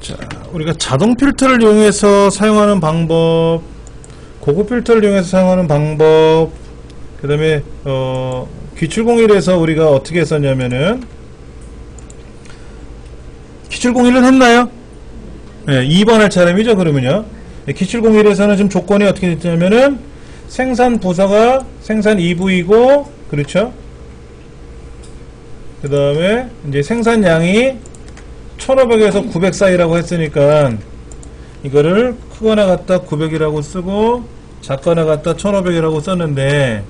자, 우리가 자동 필터를 이용해서 사용하는 방법, 고급 필터를 이용해서 사용하는 방법, 그 다음에 기출공일에서 우리가 어떻게 했었냐면은, 기출공일은 했나요? 네, 2번 할 차례이죠. 그러면요, 네, 기출공일에서는 지금 조건이 어떻게 됐냐면은 생산 부서가 생산 2부이고, 그렇죠? 그 다음에 이제 생산량이 1500에서 900 사이라고 했으니까 이거를 크거나 갖다 900이라고 쓰고 작거나 갖다 1500이라고 썼는데,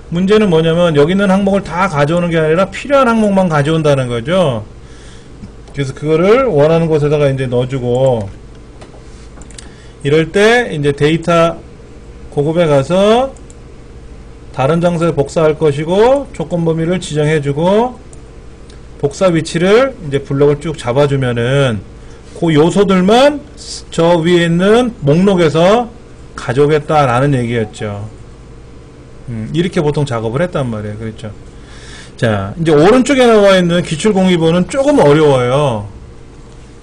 문제는 뭐냐면 여기 있는 항목을 다 가져오는 게 아니라 필요한 항목만 가져온다는 거죠. 그래서 그거를 원하는 곳에다가 이제 넣어주고, 이럴 때 이제 데이터 고급에 가서 다른 장소에 복사할 것이고 조건 범위를 지정해주고 복사 위치를 이제 블럭을 쭉 잡아주면은 그 요소들만 저 위에 있는 목록에서 가져오겠다라는 얘기였죠. 이렇게 보통 작업을 했단 말이에요. 그렇죠. 자, 이제 오른쪽에 나와 있는 기출공유본은 조금 어려워요.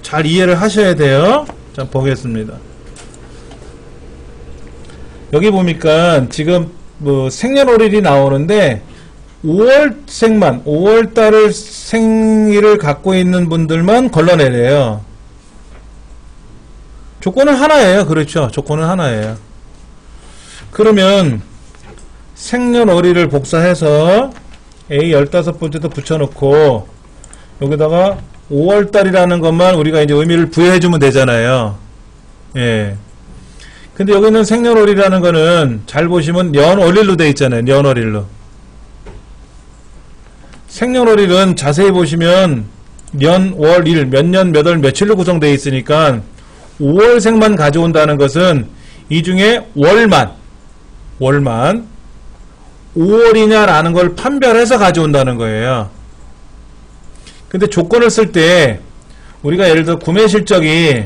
잘 이해를 하셔야 돼요. 자, 보겠습니다. 여기 보니까 지금 뭐 생년월일이 나오는데 5월생만 5월달을 생일을 갖고 있는 분들만 걸러내래요. 조건은 하나예요. 그렇죠. 조건은 하나예요. 그러면 생년월일을 복사해서 A 15번째도 붙여놓고 여기다가 5월달이라는 것만 우리가 이제 의미를 부여해주면 되잖아요. 예. 근데 여기는 생년월일이라는 거는 잘 보시면 년월일로 되어 있잖아요. 년월일로. 생년월일은 자세히 보시면 년, 월, 일, 몇 년, 몇 월, 며칠로 구성되어 있으니까 5월생만 가져온다는 것은 이 중에 월만 5월이냐라는 걸 판별해서 가져온다는 거예요. 근데 조건을 쓸 때 우리가 예를 들어 구매 실적이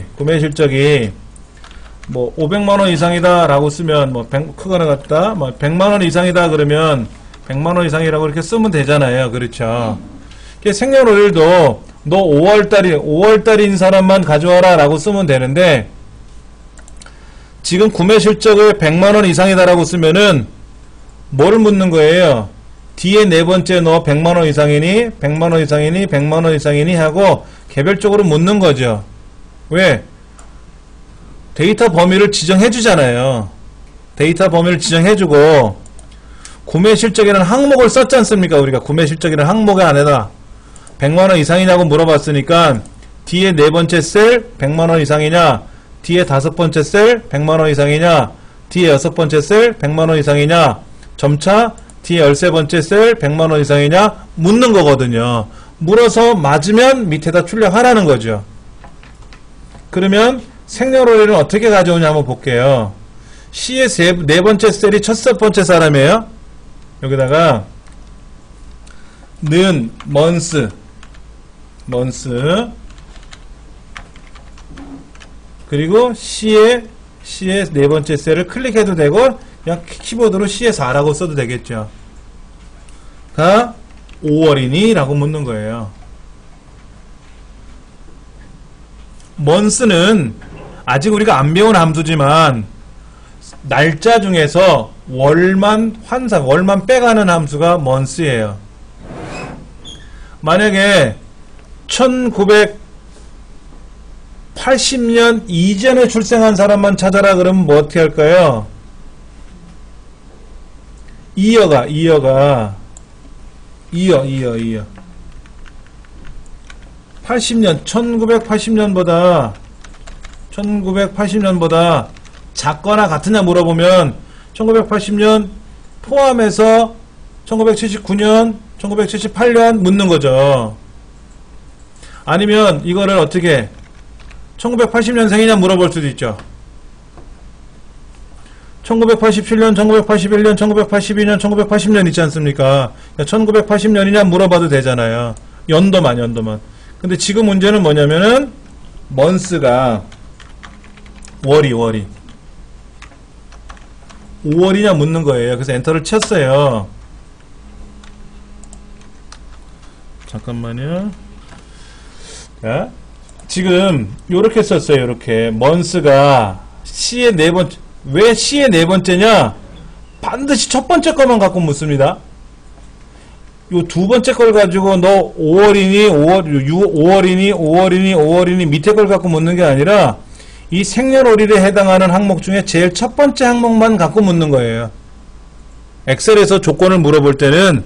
뭐 500만원 이상이다 라고 쓰면 뭐 크거나 같다 뭐 100만원 이상이다 그러면 100만원 이상이라고 이렇게 쓰면 되잖아요. 그렇죠. 생년월일도 너 5월달인 사람만 가져와라 라고 쓰면 되는데, 지금 구매 실적을 100만원 이상이다 라고 쓰면은 뭐를 묻는 거예요? 뒤에 네 번째 너 100만원 이상이니 100만원 이상이니 100만원 이상이니 하고 개별적으로 묻는 거죠. 왜? 데이터 범위를 지정해 주잖아요. 데이터 범위를 지정해 주고 구매 실적이라는 항목을 썼지 않습니까? 우리가 구매 실적이라는 항목의 안에다 100만원 이상이냐고 물어봤으니까 뒤에 네 번째 셀 100만원 이상이냐, 뒤에 다섯 번째 셀 100만원 이상이냐, 뒤에 여섯 번째 셀 100만원 이상이냐, 점차 뒤에 13번째 셀 100만원 이상이냐 묻는 거거든요. 물어서 맞으면 밑에다 출력하라는 거죠. 그러면 생년월일은 어떻게 가져오냐 한번 볼게요. C의 네 번째 셀이 첫 번째 사람이에요. 여기다가 는 month 그리고 C의 네 번째 셀을 클릭해도 되고 그냥 키보드로 C의 4라고 써도 되겠죠. 가 5월이니? 라고 묻는 거예요. month는 아직 우리가 안 배운 함수지만 날짜 중에서 월만 빼가는 함수가 month예요. 만약에 1980년 이전에 출생한 사람만 찾아라 그러면 뭐 어떻게 할까요? 이어가 80년 1980년보다 작거나 같으냐 물어보면 1980년 포함해서 1979년 1978년 묻는 거죠. 아니면 이거를 어떻게 1980년생이냐 물어볼 수도 있죠. 1987년 1981년 1982년 1980년 있지 않습니까? 1980년이냐 물어봐도 되잖아요. 연도만. 근데 지금 문제는 뭐냐면은 month가 월이 5월이냐 묻는 거예요. 그래서 엔터를 쳤어요. 잠깐만요. 자, 지금 요렇게 썼어요. 요렇게 months가 C의 네 번째. 왜 C의 네 번째냐? 반드시 첫 번째 것만 갖고 묻습니다. 요 두 번째 걸 가지고 너 5월이니 5월이니 밑에 걸 갖고 묻는 게 아니라 이 생년월일에 해당하는 항목 중에 제일 첫 번째 항목만 갖고 묻는 거예요. 엑셀에서 조건을 물어볼 때는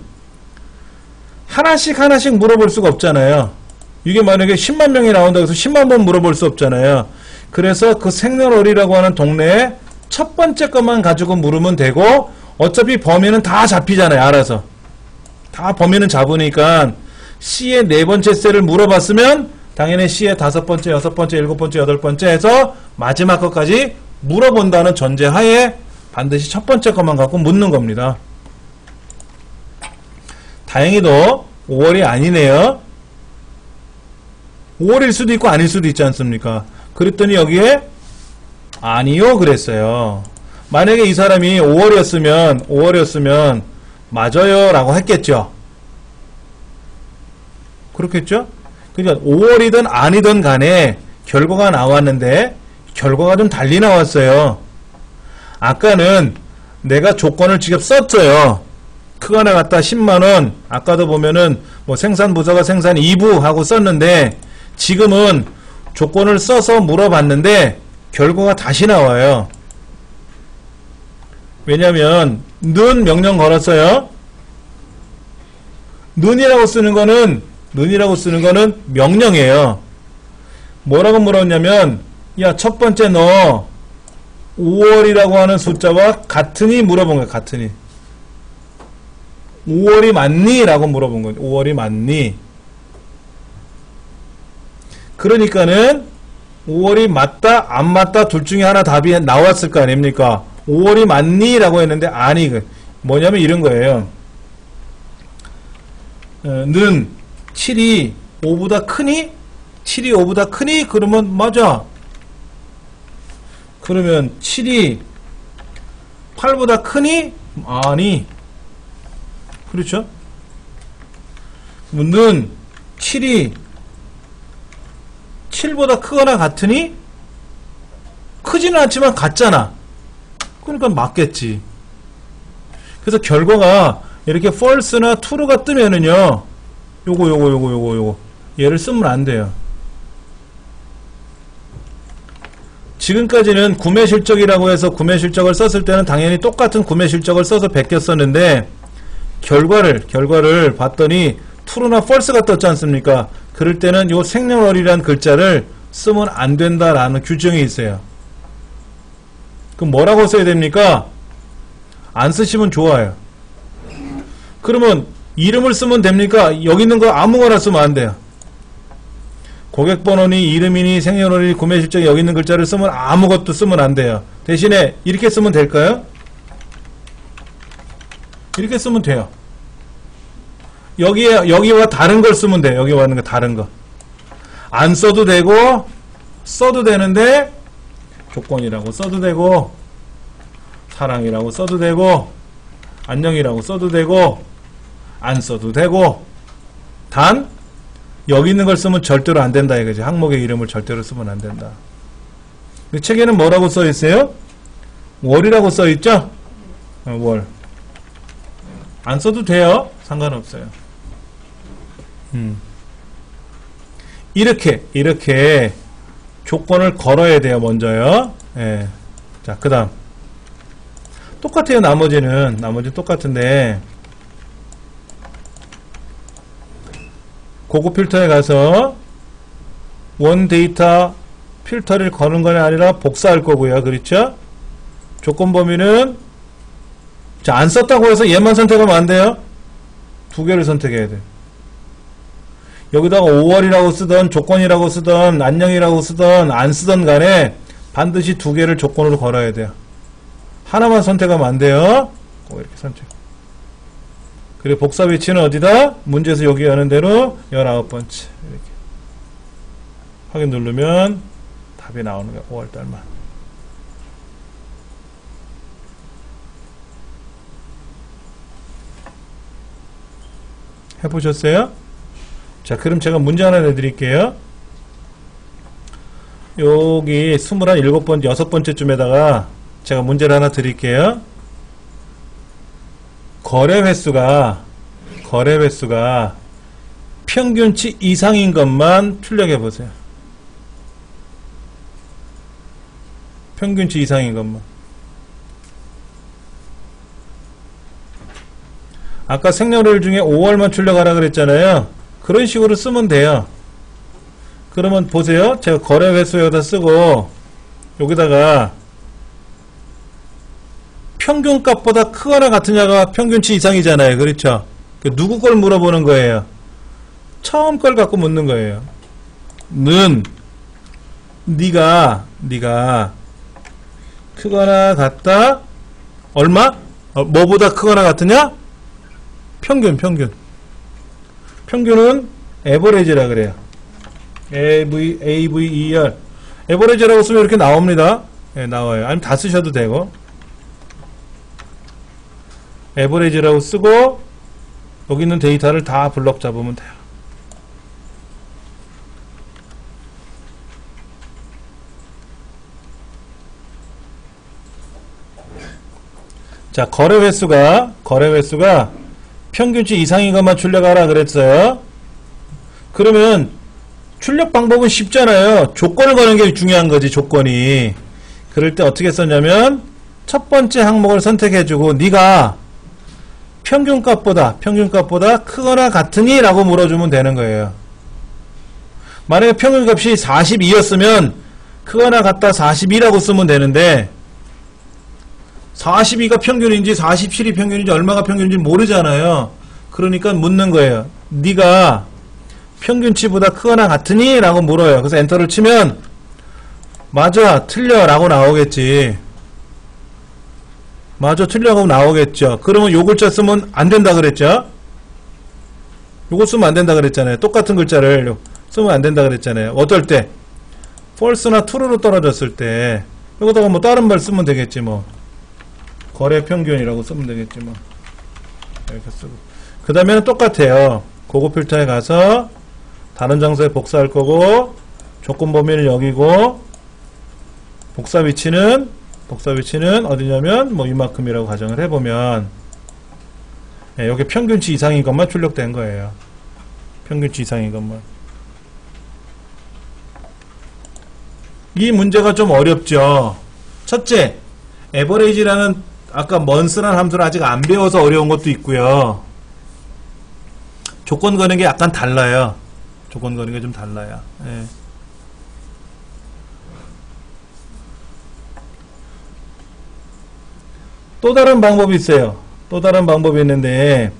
하나씩 물어볼 수가 없잖아요. 이게 만약에 10만 명이 나온다고 해서 10만 번 물어볼 수 없잖아요. 그래서 그 생년월일이라고 하는 동네에 첫 번째 것만 가지고 물으면 되고, 어차피 범위는 다 잡히잖아요. 알아서 다 범위는 잡으니까 C의 네 번째 셀을 물어봤으면 당연히 C의 다섯 번째, 여섯 번째, 일곱 번째, 여덟 번째 해서 마지막 것까지 물어본다는 전제하에 반드시 첫 번째 것만 갖고 묻는 겁니다. 다행히도 5월이 아니네요. 5월일 수도 있고 아닐 수도 있지 않습니까? 그랬더니 여기에 아니요 그랬어요. 만약에 이 사람이 5월이었으면 맞아요 라고 했겠죠. 그렇겠죠? 그러니까 5월이든 아니든 간에 결과가 나왔는데 결과가 좀 달리 나왔어요. 아까는 내가 조건을 직접 썼어요. 크거나 같다 10만원. 아까도 보면은 뭐 생산부서가 생산 2부 하고 썼는데, 지금은 조건을 써서 물어봤는데 결과가 다시 나와요. 왜냐면 는 명령 걸었어요. 는이라고 쓰는 거는 명령이에요. 뭐라고 물었냐면, 야, 첫 번째 너 5월이라고 하는 숫자와 같으니 물어본 거야. 같으니 5월이 맞니? 라고 물어본 거예요. 5월이 맞니? 그러니까는 5월이 맞다 안 맞다 둘 중에 하나 답이 나왔을 거 아닙니까? 5월이 맞니? 라고 했는데 아니. 뭐냐면 이런 거예요. 는 7이 5보다 크니? 7이 5보다 크니? 그러면 맞아. 그러면 7이 8보다 크니? 아니. 그렇죠? 는 7이 7보다 크거나 같으니? 크지는 않지만 같잖아. 그러니까 맞겠지. 그래서 결과가 이렇게 false나 true가 뜨면은요, 요거 얘를 쓰면 안 돼요. 지금까지는 구매 실적이라고 해서 구매 실적을 썼을 때는 당연히 똑같은 구매 실적을 써서 베꼈었는데, 결과를 봤더니 true나 false가 떴지 않습니까? 그럴 때는 요 생년월일이라는 글자를 쓰면 안 된다라는 규정이 있어요. 그럼 뭐라고 써야 됩니까? 안 쓰시면 좋아요. 그러면 이름을 쓰면 됩니까? 여기 있는 거 아무거나 쓰면 안 돼요. 고객번호니 이름이니 생년월일 구매실적에 여기 있는 글자를 쓰면 아무것도 쓰면 안 돼요. 대신에 이렇게 쓰면 될까요? 이렇게 쓰면 돼요. 여기와 다른 걸 쓰면 돼요. 여기 왔는 거 다른 거. 안 써도 되고 써도 되는데 조건이라고 써도 되고 사랑이라고 써도 되고 안녕이라고 써도 되고 안 써도 되고, 단 여기 있는 걸 쓰면 절대로 안 된다 이거지. 항목의 이름을 절대로 쓰면 안 된다. 책에는 뭐라고 써 있어요? 월이라고 써 있죠? 월. 안 써도 돼요. 상관없어요. 이렇게 조건을 걸어야 돼요. 먼저요. 예. 자, 그 다음 똑같아요. 나머지는 똑같은데, 고급 필터에 가서 원 데이터 필터를 거는 건 아니라 복사할 거고요. 그렇죠? 조건 범위는, 자, 안 썼다고 해서 얘만 선택하면 안 돼요. 두 개를 선택해야 돼요. 여기다가 5월이라고 쓰던 조건이라고 쓰던 안녕이라고 쓰던 안 쓰던 간에 반드시 두 개를 조건으로 걸어야 돼요. 하나만 선택하면 안 돼요. 이렇게 선택. 그리고 복사 위치는 어디다? 문제에서 여기 하는 대로 19번째 이렇게 확인 누르면 답이 나오는 거예요. 5월달만. 해보셨어요? 자, 그럼 제가 문제 하나 내드릴게요. 여기 27번, 6번째쯤에다가 제가 문제를 하나 드릴게요. 거래 횟수가 평균치 이상인 것만 출력해 보세요. 평균치 이상인 것만. 아까 생년월 중에 5월만 출력하라 그랬잖아요. 그런 식으로 쓰면 돼요. 그러면 보세요. 제가 거래 횟수 여기다 쓰고 여기다가 평균값보다 크거나 같으냐가 평균치 이상이잖아요. 그렇죠? 누구 걸 물어보는 거예요? 처음 걸 갖고 묻는 거예요. 네가 크거나 같다 얼마? 뭐보다 크거나 같으냐? 평균은 에버리지라 그래요. AVER 에버리지라고 쓰면 이렇게 나옵니다. 네, 나와요. 아니면 다 쓰셔도 되고 에버리지라고 쓰고 여기 있는 데이터를 다 블럭 잡으면 돼요. 자, 거래 횟수가 평균치 이상인 것만 출력하라 그랬어요. 그러면 출력 방법은 쉽잖아요. 조건을 거는 게 중요한 거지, 조건이. 그럴 때 어떻게 썼냐면 첫 번째 항목을 선택해주고 네가 평균값보다 크거나 같으니? 라고 물어주면 되는 거예요. 만약에 평균값이 42였으면 크거나 같다 42라고 쓰면 되는데 42가 평균인지 47이 평균인지 얼마가 평균인지 모르잖아요. 그러니까 묻는 거예요. 네가 평균치보다 크거나 같으니? 라고 물어요. 그래서 엔터를 치면 맞아, 틀려 라고 나오겠지. 맞아, 틀려고 나오겠죠. 그러면 요 글자 쓰면 안 된다 그랬죠? 요거 쓰면 안 된다 그랬잖아요. 똑같은 글자를 쓰면 안 된다 그랬잖아요. 어떨 때? false나 true로 떨어졌을 때. 여기다가 뭐 다른 말 쓰면 되겠지 뭐. 거래 평균이라고 쓰면 되겠지 뭐. 이렇게 쓰고. 그 다음에는 똑같아요. 고급 필터에 가서 다른 장소에 복사할 거고 조건 범위는 여기고 복사 위치는 어디냐면 뭐 이만큼이라고 가정을 해보면 네, 여기 평균치 이상인 것만 출력된 거예요. 평균치 이상인 것만. 이 문제가 좀 어렵죠. 첫째, 에버리지라는 아까 month라는 함수를 아직 안 배워서 어려운 것도 있고요. 조건 거는 게 약간 달라요. 조건 거는 게 좀 달라요. 예. 또 다른 방법이 있어요. 또 다른 방법이 있는데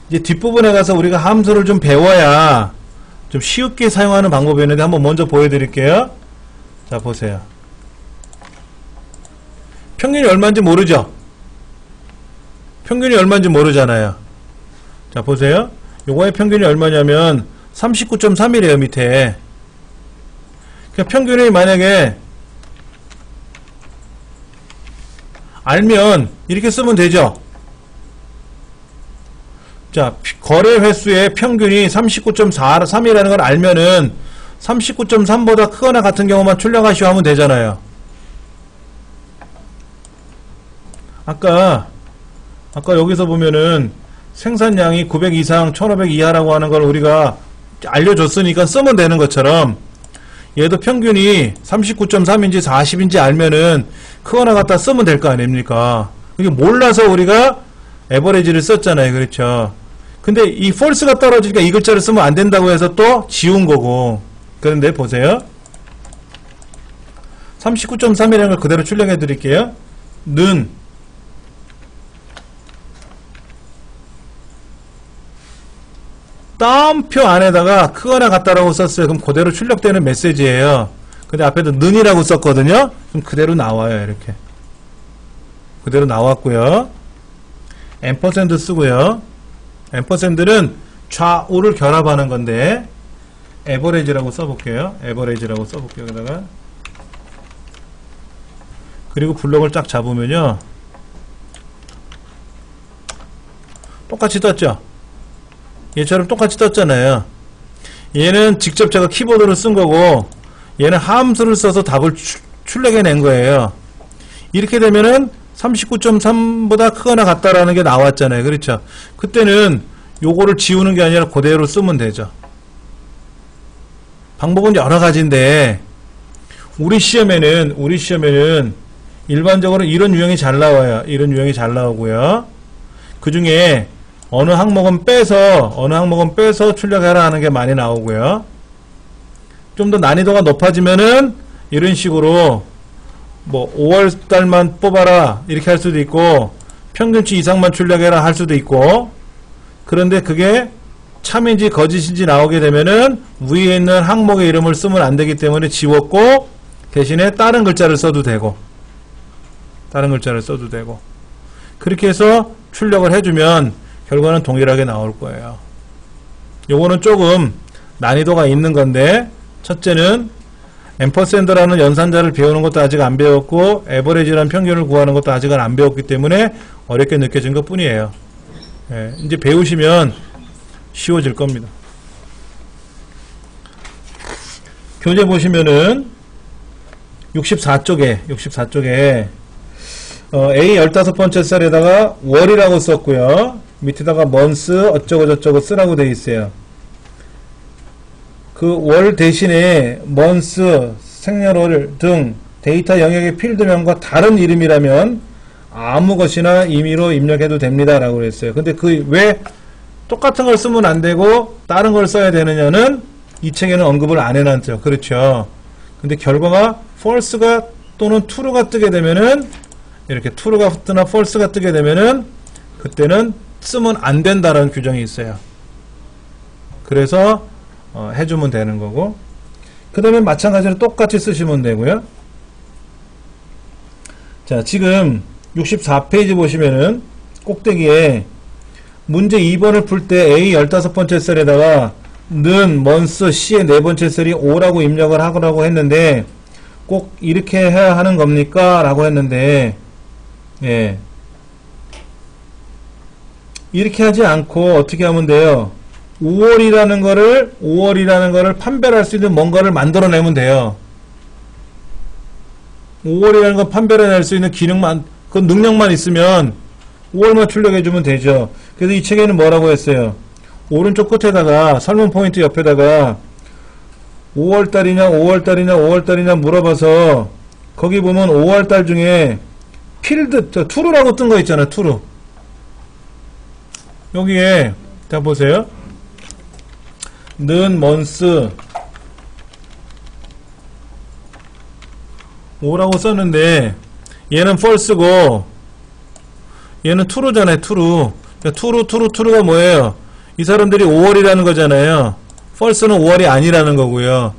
이제 뒷부분에 가서 우리가 함수를 좀 배워야 좀 쉽게 사용하는 방법이 있는데 한번 먼저 보여드릴게요. 자, 보세요. 평균이 얼마인지 모르죠? 평균이 얼마인지 모르잖아요. 자, 보세요. 요거의 평균이 얼마냐면 39.3이래요, 밑에. 그러니까 평균이 만약에 알면 이렇게 쓰면 되죠. 자, 거래 횟수의 평균이 39.43이라는 걸 알면은 39.3보다 크거나 같은 경우만 출력하시오 하면 되잖아요. 아까 여기서 보면은 생산량이 900 이상 1500 이하라고 하는 걸 우리가 알려줬으니까 쓰면 되는 것처럼 얘도 평균이 39.3인지 40인지 알면은 크거나 같다 쓰면 될 거 아닙니까? 이게 몰라서 우리가 에버리지를 썼잖아요. 그렇죠? 근데 이 false가 떨어지니까 이 글자를 쓰면 안 된다고 해서 또 지운 거고. 그런데 보세요. 39.3이라는 걸 그대로 출력해 드릴게요. 는 다음표 안에다가 크거나 같다라고 썼어요. 그럼 그대로 출력되는 메시지예요. 근데 앞에도 는이라고 썼거든요. 그럼 그대로 나와요. 이렇게 그대로 나왔고요. 앰퍼샌드 쓰고요. 앰퍼샌드는 좌우를 결합하는 건데 에버리지라고 써볼게요. 에버리지라고 써볼게요. 여기다가 그리고 블록을 쫙 잡으면요 똑같이 떴죠. 얘처럼 똑같이 떴잖아요. 얘는 직접 제가 키보드로 쓴 거고 얘는 함수를 써서 답을 출력해낸 거예요. 이렇게 되면은 39.3보다 크거나 같다라는 게 나왔잖아요. 그렇죠? 그때는 요거를 지우는 게 아니라 그대로 쓰면 되죠. 방법은 여러 가지인데 우리 시험에는 일반적으로 이런 유형이 잘 나와요. 이런 유형이 잘 나오고요. 그 중에 어느 항목은 빼서 출력해라 하는 게 많이 나오고요. 좀 더 난이도가 높아지면은 이런 식으로 뭐 5월달만 뽑아라 이렇게 할 수도 있고 평균치 이상만 출력해라 할 수도 있고, 그런데 그게 참인지 거짓인지 나오게 되면은 위에 있는 항목의 이름을 쓰면 안 되기 때문에 지웠고 대신에 다른 글자를 써도 되고 그렇게 해서 출력을 해주면 결과는 동일하게 나올 거예요. 요거는 조금 난이도가 있는 건데, 첫째는 앰퍼샌드라는 연산자를 배우는 것도 아직 안 배웠고 에버리지라는 평균을 구하는 것도 아직은 안 배웠기 때문에 어렵게 느껴진 것 뿐이에요. 예, 이제 배우시면 쉬워질 겁니다. 교재 보시면은 64쪽에 A 15번째 셀에다가 월이라고 썼고요. 밑에다가 months 어쩌고 저쩌고 쓰라고 되어 있어요. 그 월 대신에 months, 생년월 등 데이터 영역의 필드명과 다른 이름이라면 아무 것이나 임의로 입력해도 됩니다 라고 그랬어요. 근데 그 왜 똑같은 걸 쓰면 안 되고 다른 걸 써야 되느냐는 이 책에는 언급을 안 해놨죠. 그렇죠. 근데 결과가 false가 또는 true가 뜨게 되면은, 이렇게 true가 뜨나 false가 뜨게 되면은 그때는 쓰면 안 된다라는 규정이 있어요. 그래서 해주면 되는 거고, 그 다음에 마찬가지로 똑같이 쓰시면 되고요. 자, 지금 64페이지 보시면은 꼭대기에 문제 2번을 풀 때 A 15번째 셀에다가 는 months C의 4번째 셀이 5라고 입력을 하라고 했는데 꼭 이렇게 해야 하는 겁니까? 라고 했는데, 예, 이렇게 하지 않고 어떻게 하면 돼요? 5월이라는 거를 판별할 수 있는 뭔가를 만들어내면 돼요. 5월이라는 거 판별해낼 수 있는 기능만, 그 능력만 있으면 5월만 출력해주면 되죠. 그래서 이 책에는 뭐라고 했어요? 오른쪽 끝에다가 설문 포인트 옆에다가 5월달이냐 물어봐서 거기 보면 5월달 중에 필드, true라고 뜬 거 있잖아요. true. 여기에 자 보세요. 는 months 5라고 썼는데 얘는 false고 얘는 true잖아요. true가 뭐예요? 이 사람들이 5월이라는 거잖아요. false는 5월이 아니라는 거고요.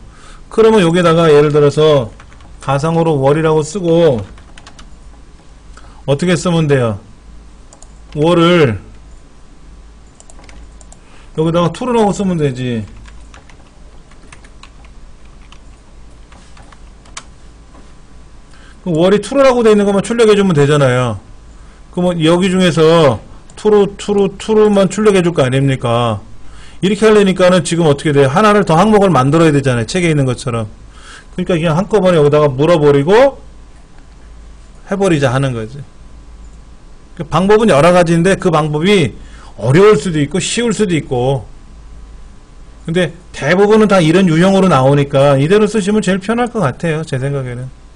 그러면 여기다가 예를 들어서 가상으로 월이라고 쓰고 어떻게 쓰면 돼요? 월을 여기다가 true라고 쓰면 되지. 월이 true라고 되어 있는 것만 출력해주면 되잖아요. 그러면 여기 중에서 true만 출력해줄 거 아닙니까? 이렇게 하려니까는 지금 어떻게 돼요? 하나를 더 항목을 만들어야 되잖아요. 책에 있는 것처럼. 그러니까 그냥 한꺼번에 여기다가 물어버리고 해버리자 하는 거지. 그 방법은 여러 가지인데 그 방법이 어려울 수도 있고 쉬울 수도 있고, 근데 대부분은 다 이런 유형으로 나오니까 이대로 쓰시면 제일 편할 것 같아요. 제 생각에는.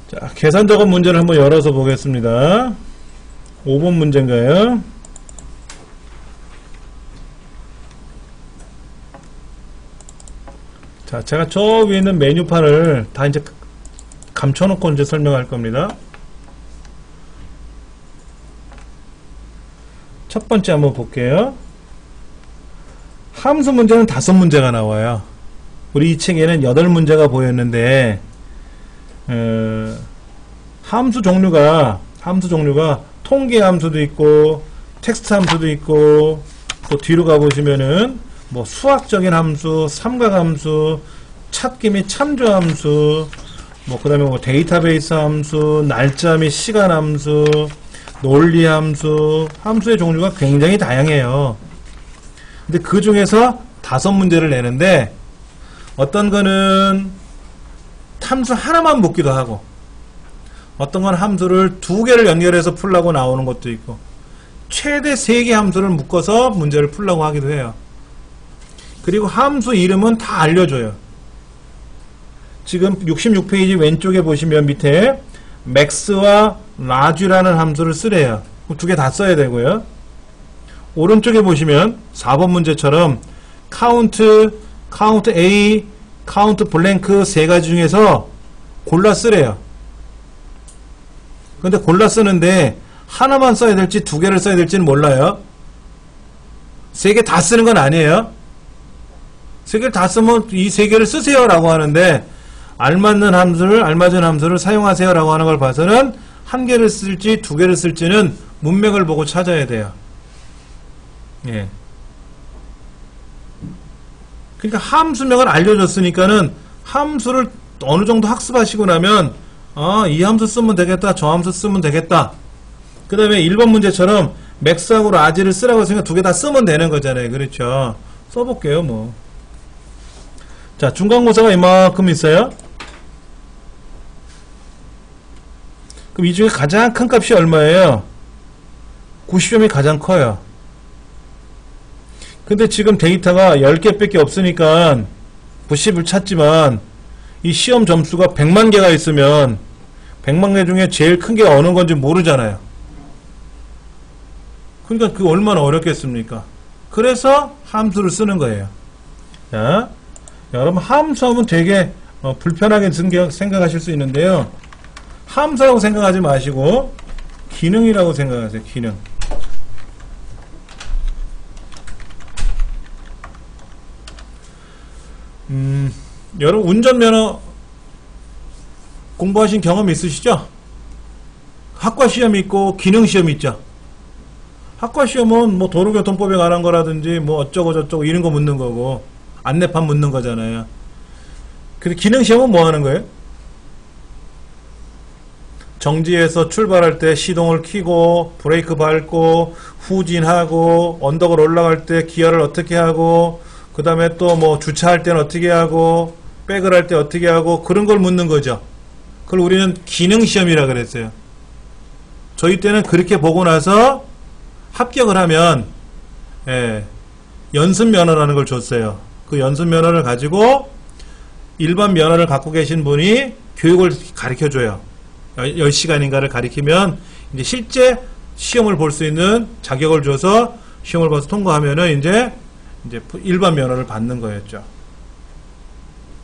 자, 계산 작업 문제를 한번 열어서 보겠습니다. 5번 문제인가요? 자, 제가 저 위에 있는 메뉴판을 다 이제 감춰놓고 이제 설명할 겁니다. 첫 번째 한번 볼게요. 함수 문제는 5문제가 나와요. 우리 이 책에는 8문제가 보였는데, 함수 종류가 통계 함수도 있고, 텍스트 함수도 있고, 또 뒤로 가보시면은, 뭐 수학적인 함수, 삼각함수, 찾기 및 참조 함수, 뭐 그 다음에 뭐 데이터베이스 함수, 날짜 및 시간 함수, 논리 함수, 함수의 종류가 굉장히 다양해요. 근데 그 중에서 5문제를 내는데 어떤 거는 함수 하나만 묻기도 하고 어떤 건 함수를 2개를 연결해서 풀라고 나오는 것도 있고 최대 3개 함수를 묶어서 문제를 풀라고 하기도 해요. 그리고 함수 이름은 다 알려줘요. 지금 66페이지 왼쪽에 보시면 밑에 max와 large라는 함수를 쓰래요. 2개 다 써야 되고요. 오른쪽에 보시면 4번 문제처럼 count A, count blank 3가지 중에서 골라 쓰래요. 근데 골라 쓰는데 하나만 써야 될지 2개를 써야 될지는 몰라요. 3개 다 쓰는 건 아니에요. 3개를 다 쓰면 이 3개를 쓰세요 라고 하는데 알맞은 함수를 사용하세요 라고 하는 걸 봐서는 1개를 쓸지 2개를 쓸지는 문맥을 보고 찾아야 돼요. 예. 그러니까 함수명을 알려줬으니까는 함수를 어느 정도 학습하시고 나면 이 함수 쓰면 되겠다, 저 함수 쓰면 되겠다. 그 다음에 1번 문제처럼 맥스하고 라지를 쓰라고 했으니까 2개 다 쓰면 되는 거잖아요. 그렇죠? 써볼게요, 뭐. 자, 중간고사가 이만큼 있어요. 그럼 이 중에 가장 큰 값이 얼마예요? 90점이 가장 커요. 근데 지금 데이터가 10개 밖에 없으니까 90을 찾지만 이 시험 점수가 100만 개가 있으면 100만 개 중에 제일 큰 게 어느 건지 모르잖아요. 그러니까 그게 얼마나 어렵겠습니까? 그래서 함수를 쓰는 거예요. 자, 여러분 함수하면 되게 불편하게 생각하실 수 있는데요. 함수라고 생각하지 마시고 기능이라고 생각하세요. 기능. 여러분 운전면허 공부하신 경험 있으시죠? 학과 시험이 있고 기능 시험이 있죠. 학과 시험은 뭐 도로교통법에 관한 거라든지 뭐 어쩌고 저쩌고 이런 거 묻는 거고 안내판 묻는 거잖아요. 근데 기능 시험은 뭐 하는 거예요? 정지해서 출발할 때 시동을 켜고 브레이크 밟고 후진하고 언덕을 올라갈 때 기어를 어떻게 하고 그 다음에 또 뭐 주차할 때는 어떻게 하고 백을 할 때 어떻게 하고 그런 걸 묻는 거죠. 그걸 우리는 기능시험이라 그랬어요. 저희 때는 그렇게 보고 나서 합격을 하면 연습면허라는 걸 줬어요. 그 연습면허를 가지고 일반 면허를 갖고 계신 분이 교육을 가르쳐줘요. 10시간인가를 가르치면 이제 실제 시험을 볼 수 있는 자격을 줘서 시험을 봐서 통과하면은 이제 일반 면허를 받는 거였죠.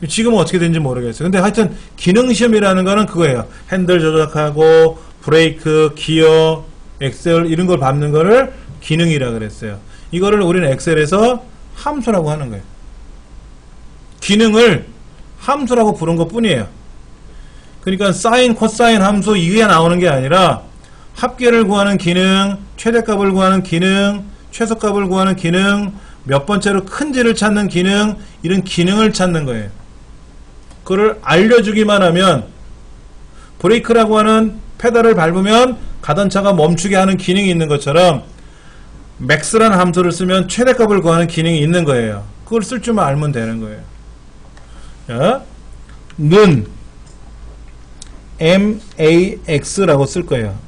지금은 어떻게 되는지 모르겠어요. 근데 하여튼 기능시험이라는 거는 그거예요. 핸들 조작하고 브레이크, 기어, 엑셀 이런 걸 밟는 거를 기능이라 그랬어요. 이거를 우리는 엑셀에서 함수라고 하는 거예요. 기능을 함수라고 부른 것 뿐이에요. 그러니까 사인, 코사인 함수 이게 나오는 게 아니라 합계를 구하는 기능, 최대값을 구하는 기능, 최소값을 구하는 기능, 몇 번째로 큰지를 찾는 기능, 이런 기능을 찾는 거예요. 그걸 알려주기만 하면 브레이크라고 하는 페달을 밟으면 가던 차가 멈추게 하는 기능이 있는 것처럼 max라는 함수를 쓰면 최대값을 구하는 기능이 있는 거예요. 그걸 쓸 줄만 알면 되는 거예요. 자, 는 max라고 쓸 거예요.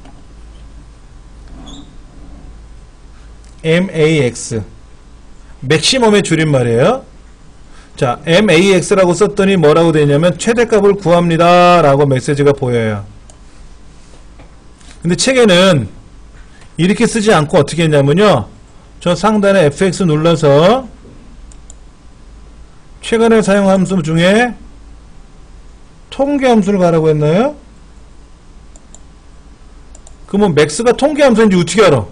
max 맥시멈의 줄임말이에요. 자, max라고 썼더니 뭐라고 되냐면 최대값을 구합니다 라고 메시지가 보여요. 근데 책에는 이렇게 쓰지 않고 어떻게 했냐면요, 저 상단에 fx 눌러서 최근에 사용 함수 중에 통계 함수를 가라고 했나요? 그러면 max가 통계 함수인지 어떻게 알아?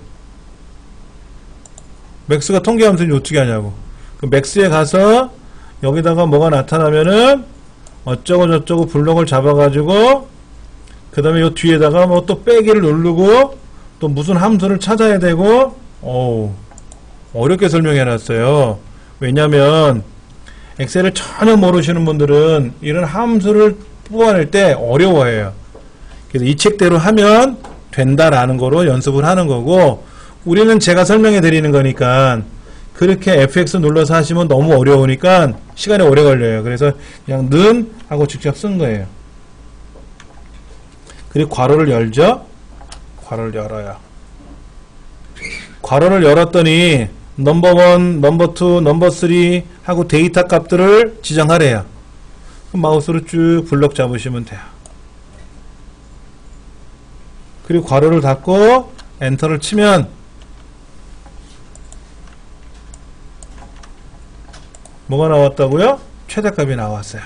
max가 통계 함수인지 어떻게 하냐고. 그 max에 가서 여기다가 뭐가 나타나면은 어쩌고 저쩌고 블록을 잡아가지고 그 다음에 요 뒤에다가 뭐 또 빼기를 누르고 또 무슨 함수를 찾아야 되고, 어렵게 설명해 놨어요. 왜냐면 엑셀을 전혀 모르시는 분들은 이런 함수를 뽑아낼 때 어려워해요. 그래서 이 책대로 하면 된다라는 거로 연습을 하는 거고, 우리는 제가 설명해 드리는 거니까 그렇게 fx 눌러서 하시면 너무 어려우니까 시간이 오래 걸려요. 그래서 그냥 는 하고 직접 쓴 거예요. 그리고 괄호를 열죠. 괄호를 열어요. 괄호를 열었더니 넘버 1, 넘버 2, 넘버 3 하고 데이터 값들을 지정하래요. 그럼 마우스로 쭉 블럭 잡으시면 돼요. 그리고 괄호를 닫고 엔터를 치면 뭐가 나왔다고요? 최대값이 나왔어요.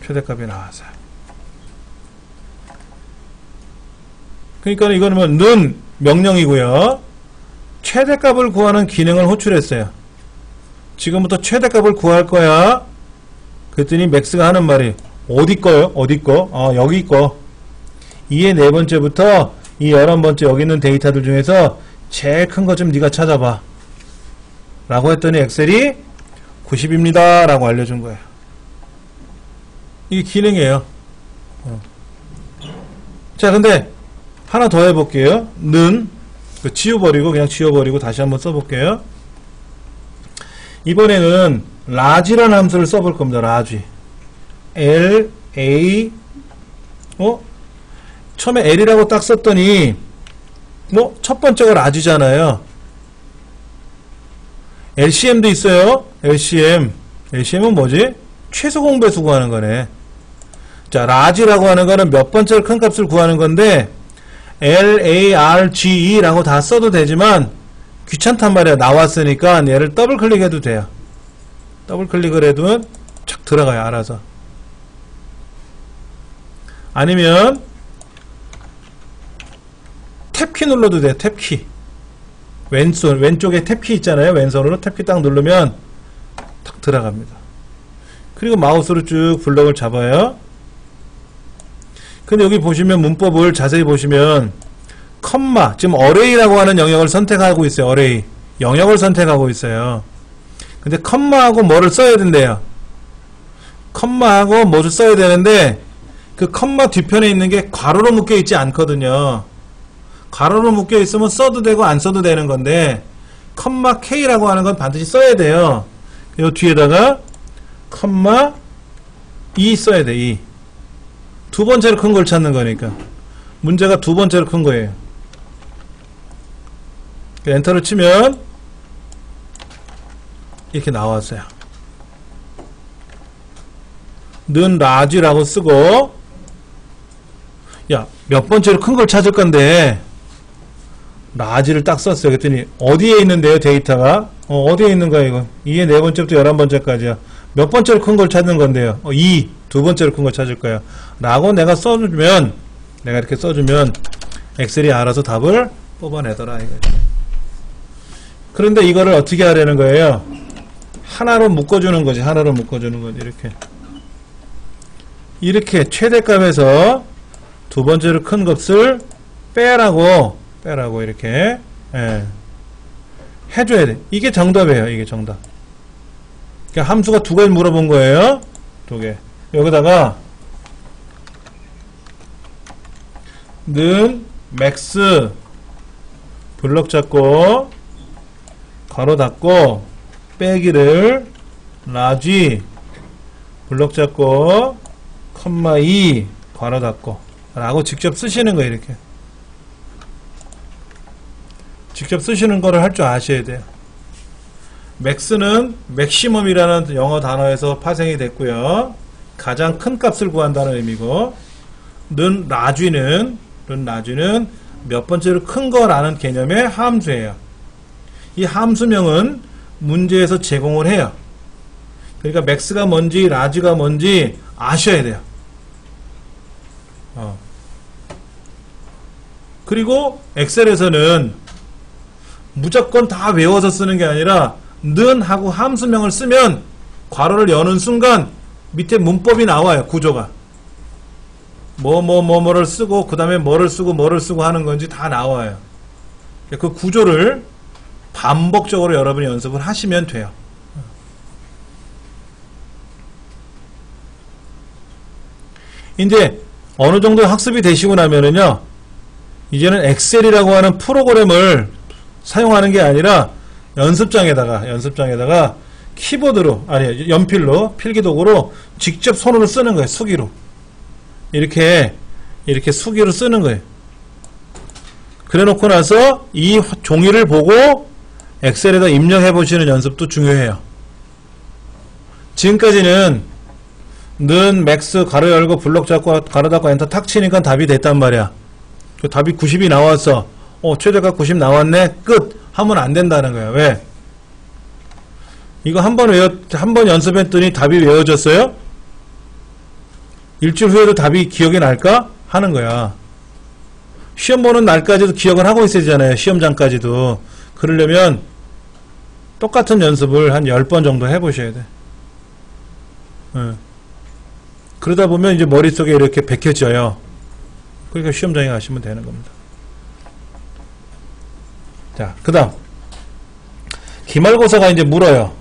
최대값이 나왔어요. 그러니까 이거는 는 명령이고요. 최대값을 구하는 기능을 호출했어요. 지금부터 최대값을 구할 거야. 그랬더니 맥스가 하는 말이 어디 거요? 어디 거? 여기 거. 2의 네 번째부터 이 11번째 여기 있는 데이터들 중에서 제일 큰 거 좀 네가 찾아봐. 라고 했더니 엑셀이 90입니다. 라고 알려준 거예요. 이게 기능이에요. 자, 근데 하나 더 해볼게요. 는 지워버리고 그냥 지워버리고 다시 한번 써볼게요. 이번에는 라지라는 함수를 써볼 겁니다. 라지 L, A 처음에 L이라고 딱 썼더니 첫 번째가 라지잖아요. LCM도 있어요. LCM은 뭐지? 최소 공배수 구하는 거네. 자, 라지라고 하는 거는 몇 번째로 큰 값을 구하는 건데 LARGE라고 다 써도 되지만 귀찮단 말이야. 나왔으니까 얘를 더블 클릭해도 돼요. 더블 클릭을 해도 착 들어가요. 알아서. 아니면 탭키 눌러도 돼요. 탭키. 왼쪽에 탭키 있잖아요. 왼손으로 탭키 딱 누르면 탁 들어갑니다. 그리고 마우스로 쭉 블럭을 잡아요. 근데 여기 보시면 문법을 자세히 보시면 컴마, 지금 어레이라고 하는 영역을 선택하고 있어요. 어레이 영역을 선택하고 있어요. 근데 컴마하고 뭐를 써야 된대요. 컴마하고 뭐를 써야 되는데 그 컴마 뒤편에 있는 게 괄호로 묶여 있지 않거든요. 괄호로 묶여 있으면 써도 되고 안 써도 되는 건데 컴마 K라고 하는 건 반드시 써야 돼요. 요 뒤에다가 컴마 E 써야 돼. E. 두 번째로 큰 걸 찾는 거니까. 문제가 두 번째로 큰 거예요. 엔터를 치면 이렇게 나왔어요. 는 라지라고 쓰고 야, 몇 번째로 큰 걸 찾을 건데 라지를 딱 썼어요. 그랬더니 어디에 있는데요? 데이터가 어디에 있는 거야 이거? 2의 네 번째부터 11번째까지야. 몇 번째로 큰 걸 찾는 건데요? 2. 두 번째로 큰 걸 찾을 거야. 라고 내가 써주면, 내가 이렇게 써주면 엑셀이 알아서 답을 뽑아내더라 이거죠. 그런데 이거를 어떻게 하려는 거예요? 하나로 묶어주는 거지. 하나로 묶어주는 거지. 이렇게 최대값에서 두 번째로 큰 값을 빼라고 이렇게 해줘야 돼. 이게 정답이에요. 이게 정답. 그러니까 함수가 두 가지 물어본 거예요. 두 개. 여기다가 는 맥스 블럭 잡고 괄호 닫고 빼기를 라지 블럭 잡고 컴마 2 괄호 닫고 라고 직접 쓰시는 거예요. 이렇게 직접 쓰시는 거를 할 줄 아셔야 돼요. 맥스는 맥시멈이라는 영어 단어에서 파생이 됐고요. 가장 큰 값을 구한다는 의미고, 는 라쥐는 몇 번째로 큰 거라는 개념의 함수예요. 이 함수명은 문제에서 제공을 해요. 그러니까 맥스가 뭔지 라쥐가 뭔지 아셔야 돼요. 그리고 엑셀에서는 무조건 다 외워서 쓰는 게 아니라 는 하고 함수명을 쓰면 괄호를 여는 순간 밑에 문법이 나와요. 구조가 뭐를 쓰고 그 다음에 뭐를 쓰고 하는 건지 다 나와요. 그 구조를 반복적으로 여러분이 연습을 하시면 돼요. 이제 어느 정도 학습이 되시고 나면은요, 이제는 엑셀이라고 하는 프로그램을 사용하는 게 아니라 연습장에다가 키보드로, 아니 연필로, 필기도구로 직접 손으로 쓰는 거예요. 수기로 이렇게 수기로 쓰는 거예요. 그래 놓고 나서 이 종이를 보고 엑셀에다 입력해 보시는 연습도 중요해요. 지금까지는 는 맥스 가로 열고 블록 잡고 가로 닫고 엔터 탁 치니까 답이 됐단 말이야. 그 답이 90이 나왔어. 최대값 90 나왔네. 끝 하면 안 된다는 거야. 왜? 이거 한 번 연습했더니 답이 외워졌어요? 일주일 후에도 답이 기억이 날까? 하는 거야. 시험 보는 날까지도 기억을 하고 있어야 되잖아요. 시험장까지도. 그러려면 똑같은 연습을 한 10번 정도 해보셔야 돼. 그러다 보면 이제 머릿속에 이렇게 bek혀져요. 그러니까 시험장에 가시면 되는 겁니다. 자, 그 다음 기말고사가 이제 물어요.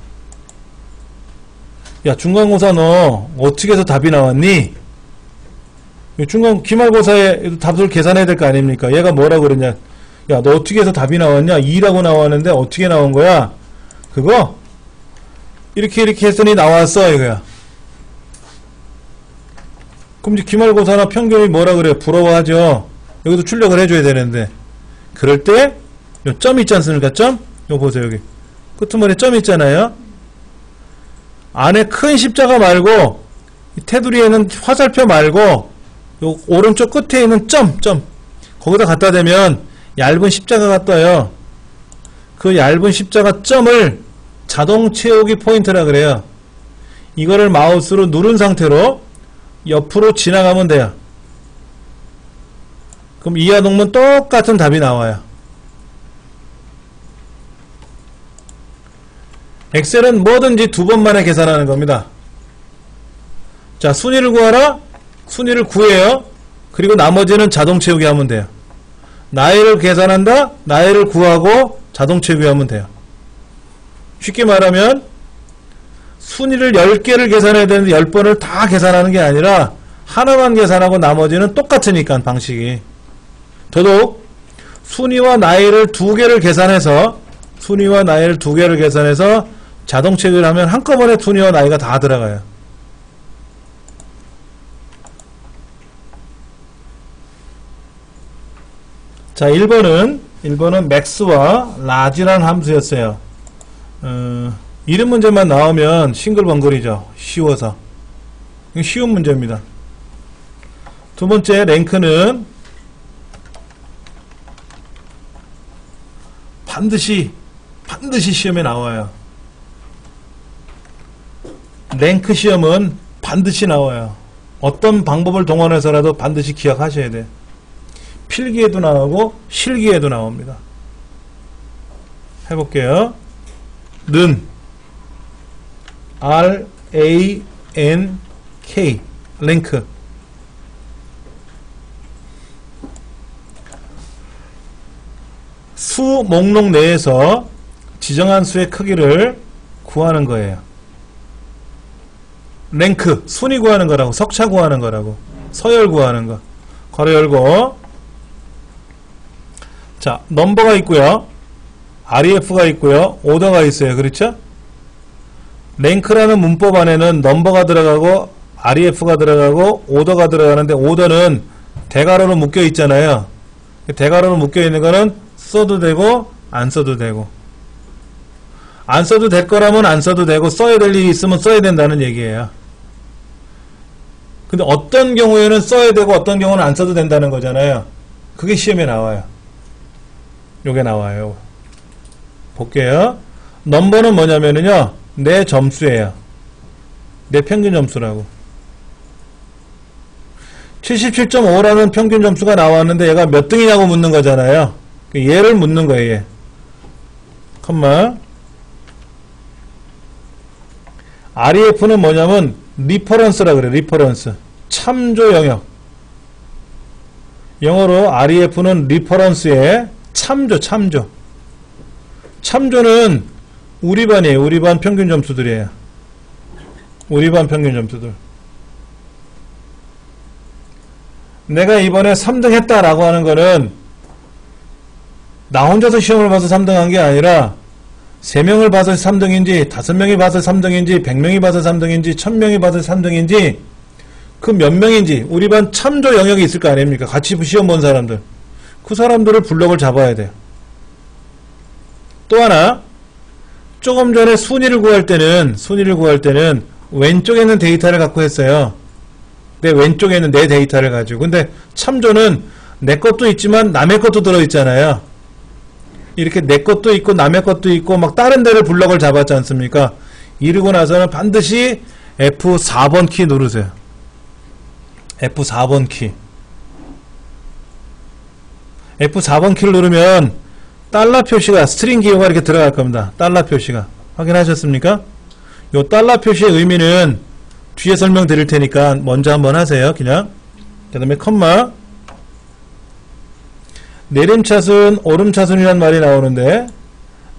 야, 중간고사 너 어떻게 해서 답이 나왔니? 기말고사에 답을 계산해야 될 거 아닙니까? 얘가 뭐라 그랬냐? 야, 너 어떻게 해서 답이 나왔냐? 2라고 나왔는데 어떻게 나온 거야? 그거 이렇게 했으니 나왔어 이거야. 그럼 이제 기말고사나 평균이 뭐라 그래요? 부러워하죠. 여기도 출력을 해줘야 되는데, 그럴 때 요 점 있지 않습니까? 점? 요거 보세요. 여기 끄트머리에 점 있잖아요. 안에 큰 십자가 말고 테두리에는 화살표 말고 요 오른쪽 끝에 있는 점 거기다 갖다 대면 얇은 십자가가 떠요. 그 얇은 십자가 점을 자동 채우기 포인트라 그래요. 이거를 마우스로 누른 상태로 옆으로 지나가면 돼요. 그럼 이하동문 똑같은 답이 나와요. 엑셀은 뭐든지 2번 만에 계산하는 겁니다. 자, 순위를 구하라. 순위를 구해요. 그리고 나머지는 자동 채우기 하면 돼요. 나이를 계산한다. 나이를 구하고 자동 채우기 하면 돼요. 쉽게 말하면 순위를 10개를 계산해야 되는데 10번을 다 계산하는 게 아니라 하나만 계산하고 나머지는 똑같으니까 방식이. 더더욱 순위와 나이를 2개를 계산해서 자동 채우기를 하면 한꺼번에 순위와 나이가 다 들어가요. 자, 1번은 max와 large라는 함수였어요. 이름 문제만 나오면 싱글벙글이죠. 쉬워서. 쉬운 문제입니다. 두 번째 랭크는 반드시 시험에 나와요. 랭크 시험은 반드시 나와요. 어떤 방법을 동원해서라도 반드시 기억하셔야 돼요. 필기에도 나오고 실기에도 나옵니다. 해볼게요. 는 R-A-N-K 랭크 수 목록 내에서 지정한 수의 크기를 구하는 거예요. 랭크 순위 구하는 거라고, 석차 구하는 거라고, 서열 구하는 거. 괄호 열고, 자, 넘버가 있고요, REF가 있고요, 오더가 있어요. 그렇죠? 랭크라는 문법 안에는 넘버가 들어가고 REF가 들어가고 오더가 들어가는데, 오더는 대괄호로 묶여 있잖아요. 대괄호로 묶여 있는 거는 써도 되고 안 써도 되고, 안 써도 될 거라면 안 써도 되고, 써야 될 일이 있으면 써야 된다는 얘기예요. 근데 어떤 경우에는 써야 되고 어떤 경우는 안 써도 된다는 거잖아요. 그게 시험에 나와요. 요게 나와요. 볼게요. 넘버는 뭐냐면은요, 내 점수예요. 내 평균 점수라고. 77.5라는 평균 점수가 나왔는데 얘가 몇 등이냐고 묻는 거잖아요. 얘를 묻는 거예요. 얘. 컴마. REF는 뭐냐면 리퍼런스라 그래. 리퍼런스. 참조 영역. 영어로 REF는 리퍼런스의 참조. 참조는 우리 반이에요. 우리 반 평균 점수들이에요. 우리 반 평균 점수들. 내가 이번에 3등 했다라고 하는 거는 나 혼자서 시험을 봐서 3등한 게 아니라 3명을 봐서 3등인지 5명이 봐서 3등인지 100명이 봐서 3등인지 1000명이 봐서 3등인지 그 몇 명인지 우리 반 참조 영역이 있을 거 아닙니까? 같이 시험 본 사람들. 그 사람들을 블럭을 잡아야 돼요. 또 하나, 조금 전에 순위를 구할 때는 왼쪽에 있는 데이터를 갖고 했어요. 내 왼쪽에 있는 내 데이터를 가지고. 근데 참조는 내 것도 있지만 남의 것도 들어있잖아요. 이렇게 내 것도 있고 남의 것도 있고 막 다른 데를 블럭을 잡았지 않습니까? 이러고 나서는 반드시 F4번 키 누르세요. F4번 키. F4번 키를 누르면 달러 표시가 스트링 기호가 이렇게 들어갈 겁니다. 달러 표시가. 확인하셨습니까? 요 달러 표시의 의미는 뒤에 설명드릴 테니까 먼저 한번 하세요. 그냥. 그 다음에 컴마. 내림차순, 오름차순이란 말이 나오는데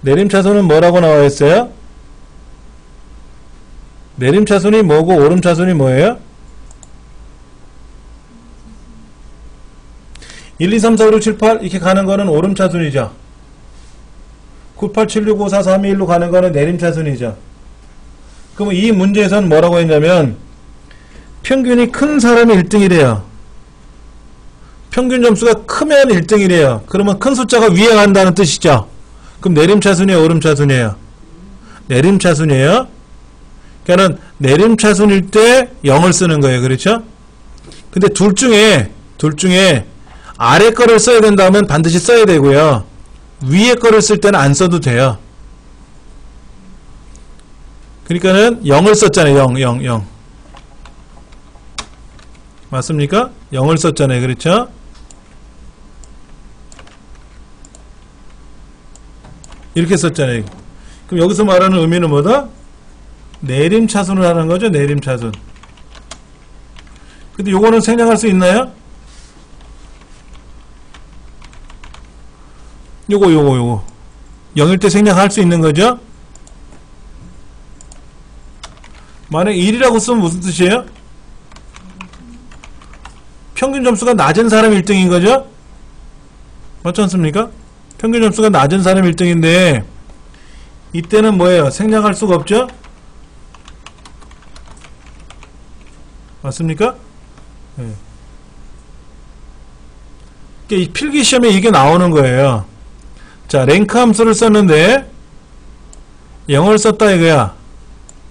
내림차순은 뭐라고 나와 있어요? 내림차순이 뭐고 오름차순이 뭐예요? 1, 2, 3, 4, 5, 6, 7, 8 이렇게 가는 거는 오름차순이죠. 9, 8, 7, 6, 5, 4, 3, 2, 1로 가는 거는 내림차순이죠. 그러면 이 문제에서는 뭐라고 했냐면 평균이 큰 사람이 1등이래요. 평균 점수가 크면 1등이래요. 그러면 큰 숫자가 위에 간다는 뜻이죠. 그럼 내림차순이에요? 오름차순이에요? 내림차순이에요. 그러니까 내림차순일 때 0을 쓰는 거예요. 그렇죠? 근데 둘 중에 아래 거를 써야 된다면 반드시 써야 되고요. 위에 거를 쓸 때는 안 써도 돼요. 그러니까는 0을 썼잖아요. 0. 맞습니까? 0을 썼잖아요. 그렇죠? 이렇게 썼잖아요. 그럼 여기서 말하는 의미는 뭐다? 내림차순을 하는 거죠. 내림차순. 근데 요거는 생략할 수 있나요? 요거 0일 때 생략할 수 있는 거죠? 만약에 1이라고 쓰면 무슨 뜻이에요? 평균 점수가 낮은 사람이 1등인 거죠? 맞지 않습니까? 평균 점수가 낮은 사람이 1등인데 이때는 뭐예요? 생략할 수가 없죠? 맞습니까? 네. 이 필기시험에 이게 나오는 거예요. 자, 랭크 함수를 썼는데 0을 썼다 이거야.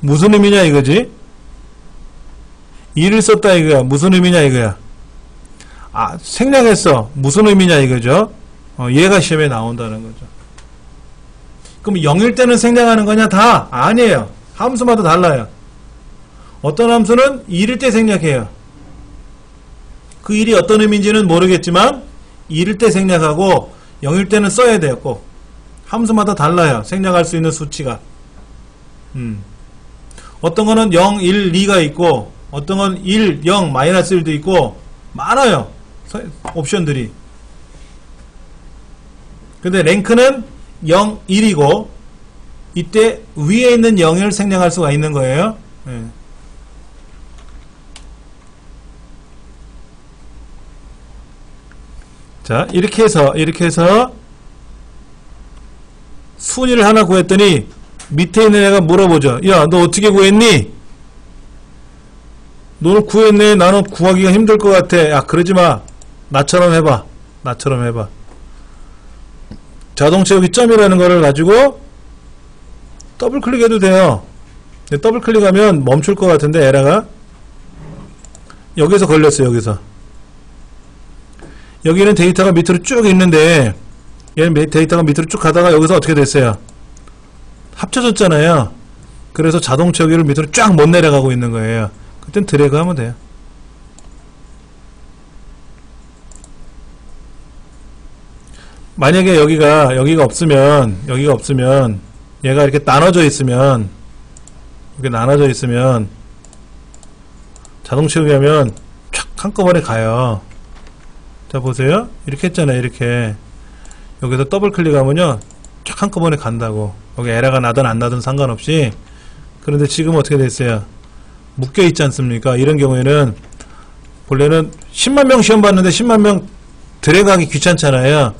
무슨 의미냐 이거지? 2를 썼다 이거야. 무슨 의미냐 이거야. 아, 생략했어. 무슨 의미냐 이거죠. 얘가 시험에 나온다는 거죠. 그럼 0일 때는 생략하는 거냐? 다? 아니에요. 함수마다 달라요. 어떤 함수는 1일 때 생략해요. 그 1이 어떤 의미인지는 모르겠지만 1일 때 생략하고 0일 때는 써야 돼요. 꼭. 함수마다 달라요. 생략할 수 있는 수치가. 어떤 거는 0, 1, 2가 있고 어떤 건 1, 0, 마이너스 1도 있고 많아요. 옵션들이. 근데 랭크는 0, 1이고 이때 위에 있는 0을 생략할 수가 있는 거예요. 네. 자, 이렇게 해서 순위를 하나 구했더니 밑에 있는 애가 물어보죠. 야, 너 어떻게 구했니? 너는 구했네. 나는 구하기가 힘들 것 같아. 야, 그러지마. 나처럼 해봐. 자동차 여기 점이라는 거를 가지고 더블 클릭해도 돼요. 더블 클릭하면 멈출 것 같은데 에러가 여기서 걸렸어요. 여기는 데이터가 밑으로 쭉 있는데 얘는 데이터가 밑으로 쭉 가다가 여기서 어떻게 됐어요? 합쳐졌잖아요. 그래서 자동차 여기를 밑으로 쫙 못 내려가고 있는 거예요. 그땐 드래그 하면 돼요. 만약에 여기가 없으면 얘가 이렇게 나눠져 있으면 자동차 여기 하면 촥 한꺼번에 가요. 자, 보세요. 이렇게 했잖아요. 이렇게 여기서 더블 클릭하면요 쫙 한꺼번에 간다고. 여기 에러가 나든 안 나든 상관없이. 그런데 지금 어떻게 됐어요? 묶여 있지 않습니까? 이런 경우에는 본래는 10만 명 시험 봤는데 10만 명 드래그하기 귀찮잖아요.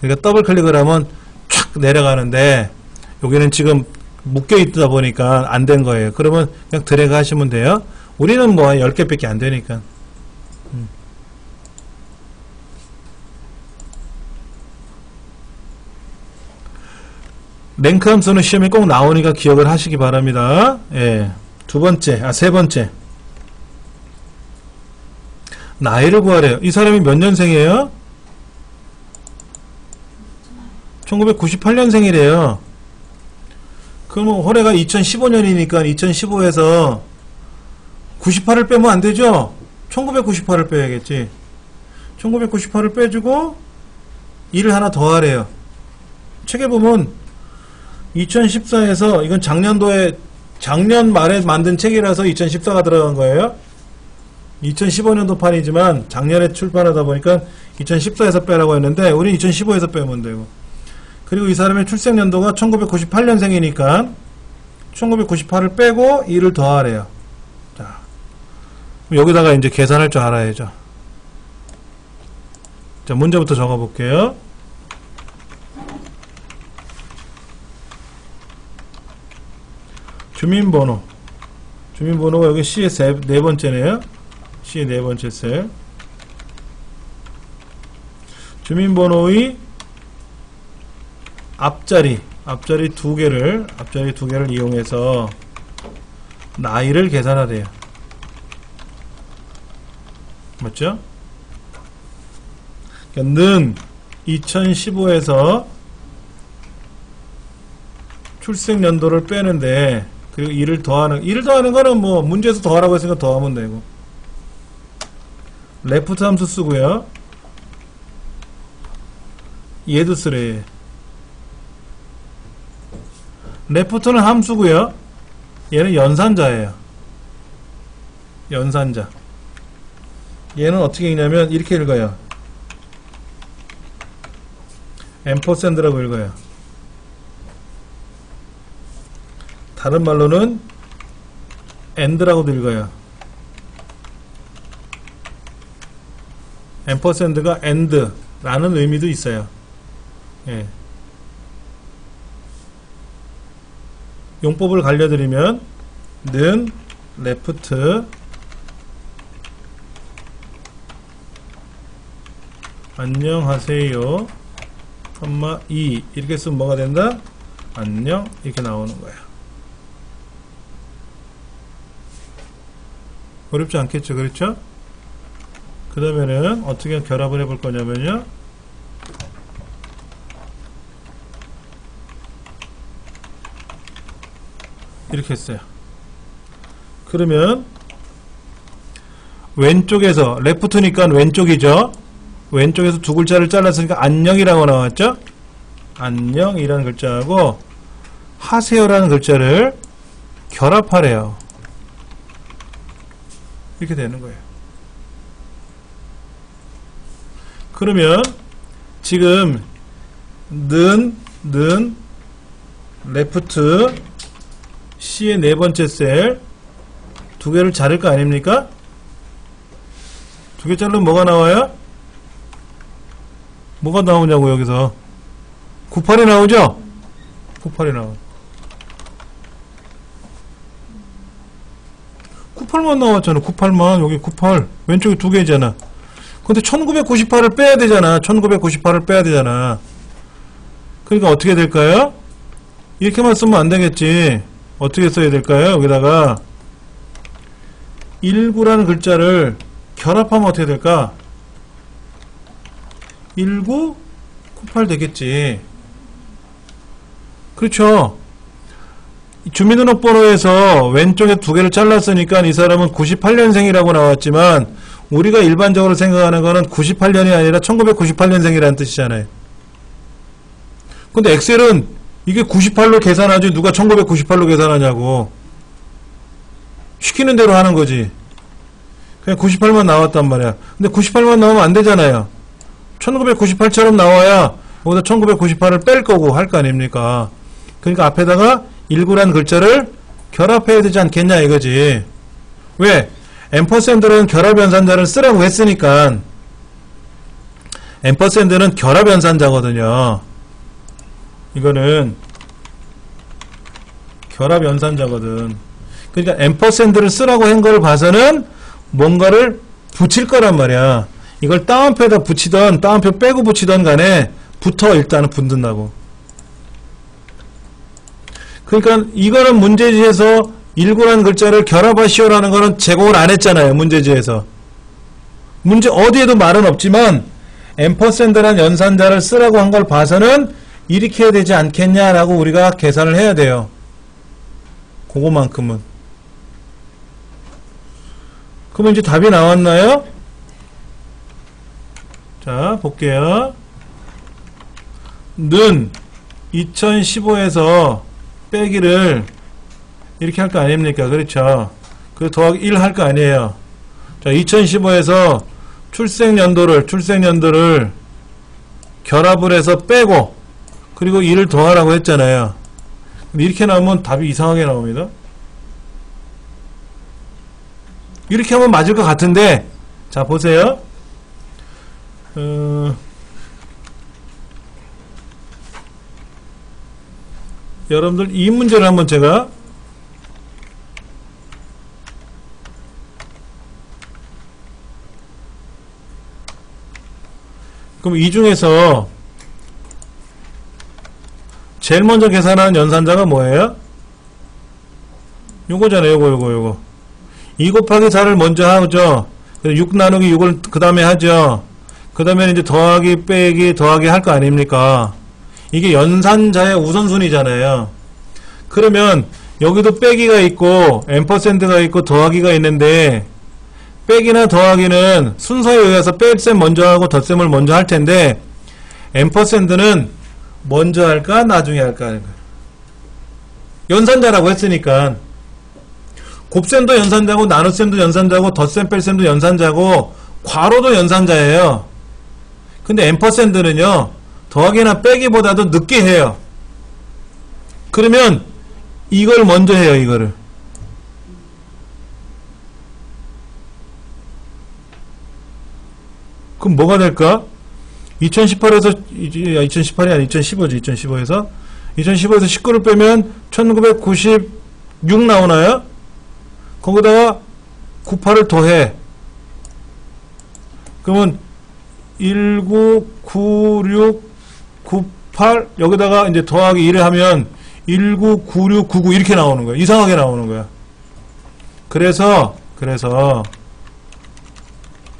그러니까 더블 클릭을 하면 촥 내려가는데 여기는 지금 묶여 있다 보니까 안 된 거예요. 그러면 그냥 드래그 하시면 돼요. 우리는 뭐 10개밖에 안 되니까. 랭크 함수는 시험에 꼭 나오니까 기억을 하시기 바랍니다. 예. 세 번째. 나이를 구하래요. 이 사람이 몇 년생이에요? 1998년생이래요. 그럼 올해가 2015년이니까 2015에서 98을 빼면 안 되죠? 1998을 빼야겠지. 1998을 빼주고 1을 하나 더 하래요. 책에 보면 2014에서 이건 작년 말에 만든 책이라서 2014가 들어간 거예요. 2015년도 판이지만 작년에 출판하다 보니까 2014에서 빼라고 했는데 우리 2015에서 빼면 되고. 그리고 이 사람의 출생연도가 1998년생이니까 1998을 빼고 1을 더하래요. 자, 여기다가 이제 계산할 줄 알아야죠. 자, 문제부터 적어볼게요. 주민번호가 여기 C의 네 번째네요. C의 네 번째 셀. 주민번호의 앞자리 두 개를 이용해서 나이를 계산하래요. 맞죠? 그러니까 는 2015에서 출생연도를 빼는데 그리고 1을 더하는 거는 뭐 문제에서 더하라고 했으니까 더하면 되고. 레프트 함수 쓰고요. 얘도 쓰래. 레프트는 함수고요. 얘는 연산자예요. 연산자. 얘는 어떻게 읽냐면 이렇게 읽어요. 앰퍼샌드라고 읽어요. 다른 말로는 AND라고도 읽어요. 앰퍼샌드가 AND라는 의미도 있어요. 예. 용법을 알려드리면 는 레프트 안녕하세요 2 이렇게 쓰면 뭐가 된다? 안녕 이렇게 나오는 거야. 어렵지 않겠죠? 그렇죠? 그 다음에는 어떻게 결합을 해볼 거냐면요. 이렇게 했어요. 그러면 왼쪽에서 레프트니까 왼쪽이죠. 왼쪽에서 두 글자를 잘랐으니까 안녕이라고 나왔죠. 안녕이라는 글자하고 하세요라는 글자를 결합하래요. 이렇게 되는 거예요. 그러면 지금 는 레프트 C의 네 번째 셀 두 개를 자를 거 아닙니까? 두 개 자르면 뭐가 나와요? 뭐가 나오냐고 여기서 98이 나오죠? 98이 나와. 98만 나왔잖아. 98만 여기 98 왼쪽에 두 개잖아. 근데 1998을 빼야 되잖아. 1998을 빼야 되잖아. 그러니까 어떻게 될까요? 이렇게만 쓰면 안 되겠지. 어떻게 써야 될까요? 여기다가 19라는 글자를 결합하면 어떻게 될까? 19, 98 되겠지. 그렇죠. 주민등록번호에서 왼쪽에 두 개를 잘랐으니까 이 사람은 98년생이라고 나왔지만 우리가 일반적으로 생각하는 거는 98년이 아니라 1998년생이라는 뜻이잖아요. 근데 엑셀은 이게 98로 계산하지 누가 1998로 계산하냐고. 시키는 대로 하는 거지. 그냥 98만 나왔단 말이야. 근데 98만 나오면 안 되잖아요. 1998처럼 나와야 여기다 1998을 뺄 거고 할 거 아닙니까? 그러니까 앞에다가 19라는 글자를 결합해야 되지 않겠냐 이거지. 왜? 앰퍼샌드라는 결합 연산자를 쓰라고 했으니까 앰퍼샌드는 결합 연산자거든요. 이거는 결합 연산자거든. 그러니까 앰퍼샌드를 쓰라고 한 거를 봐서는 뭔가를 붙일 거란 말이야. 이걸 따옴표에다 붙이던 따옴표 빼고 붙이던 간에 붙어 일단은 붙는다고. 그러니까 이거는 문제지에서 19라는 글자를 결합하시오라는 거는 제공을 안 했잖아요. 문제지에서. 문제 어디에도 말은 없지만 앰퍼샌드란 연산자를 쓰라고 한 걸 봐서는 이렇게 해야 되지 않겠냐라고 우리가 계산을 해야 돼요. 그거만큼은. 그러면 이제 답이 나왔나요? 자, 볼게요. 는 2015에서 빼기를 이렇게 할 거 아닙니까? 그렇죠? 그 더하기 1 할 거 아니에요. 자, 2015에서 출생연도를 결합을 해서 빼고 그리고 1을 더하라고 했잖아요. 이렇게 나오면 답이 이상하게 나옵니다. 이렇게 하면 맞을 것 같은데, 자, 보세요. 여러분들 이 문제를 한번 제가 그럼 이 중에서 제일 먼저 계산하는 연산자가 뭐예요? 요거잖아요. 요거 2 곱하기 4를 먼저 하죠. 6 나누기 6을 그 다음에 하죠. 그 다음에 이제 더하기 빼기 더하기 할 거 아닙니까? 이게 연산자의 우선순위잖아요. 그러면 여기도 빼기가 있고 앰퍼샌드가 있고 더하기가 있는데 빼기나 더하기는 순서에 의해서 뺄셈 먼저 하고 덧셈을 먼저 할 텐데 앰퍼샌드는 먼저 할까 나중에 할까? 연산자라고 했으니까 곱셈도 연산자고 나눗셈도 연산자고 덧셈 뺄셈도 연산자고 괄호도 연산자예요. 근데 앰퍼샌드는요 더하기나 빼기보다도 늦게 해요. 그러면 이걸 먼저 해요. 이거를 그럼 뭐가 될까? 2018에서 2018이 아니 2015죠. 2015에서 19를 빼면 1996 나오나요? 거기다가 98을 더해. 그러면 1996 98 여기다가 이제 더하기 1을 하면 1996 99 이렇게 나오는 거야. 이상하게 나오는 거야. 그래서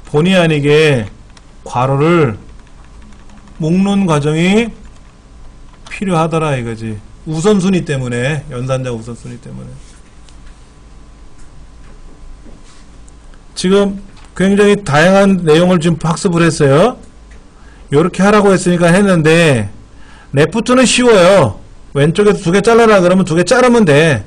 본의 아니게 괄호를 묶는 과정이 필요하더라 이거지. 우선순위 때문에, 연산자 우선순위 때문에. 지금 굉장히 다양한 내용을 지금 학습을 했어요. 요렇게 하라고 했으니까 했는데 레프트는 쉬워요. 왼쪽에서 2개 잘라라 그러면 2개 자르면 돼.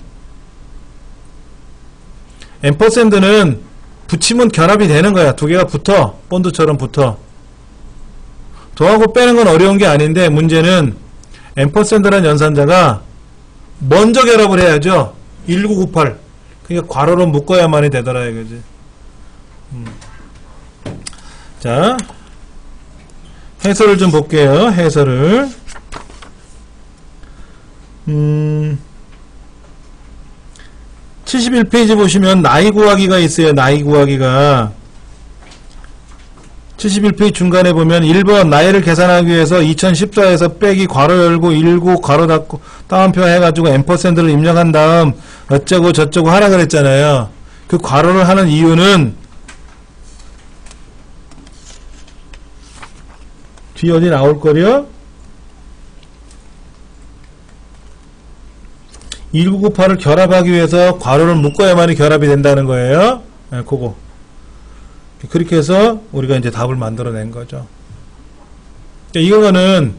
앰퍼샌드는 붙이면 결합이 되는 거야. 2개가 붙어. 본드처럼 붙어. 더하고 빼는 건 어려운 게 아닌데 문제는 앰퍼샌드라는 연산자가 먼저 결합을 해야죠. 1998. 그러니까 괄호로 묶어야만이 되더라 이거지. 자, 해설을 좀 볼게요. 해설을 71페이지 보시면 나이 구하기가 있어요. 나이 구하기가 71페이지 중간에 보면 1번 나이를 계산하기 위해서 2014에서 빼기 괄호 열고 19 괄호 닫고 따옴표 해가지고 앰퍼샌드를 입력한 다음 어쩌고 저쩌고 하라 그랬잖아요. 그 괄호를 하는 이유는 뒤 어디 나올거려? 1998을 결합하기 위해서 괄호를 묶어야만이 결합이 된다는 거예요. 네, 그거. 그렇게 해서 우리가 이제 답을 만들어낸 거죠. 이거는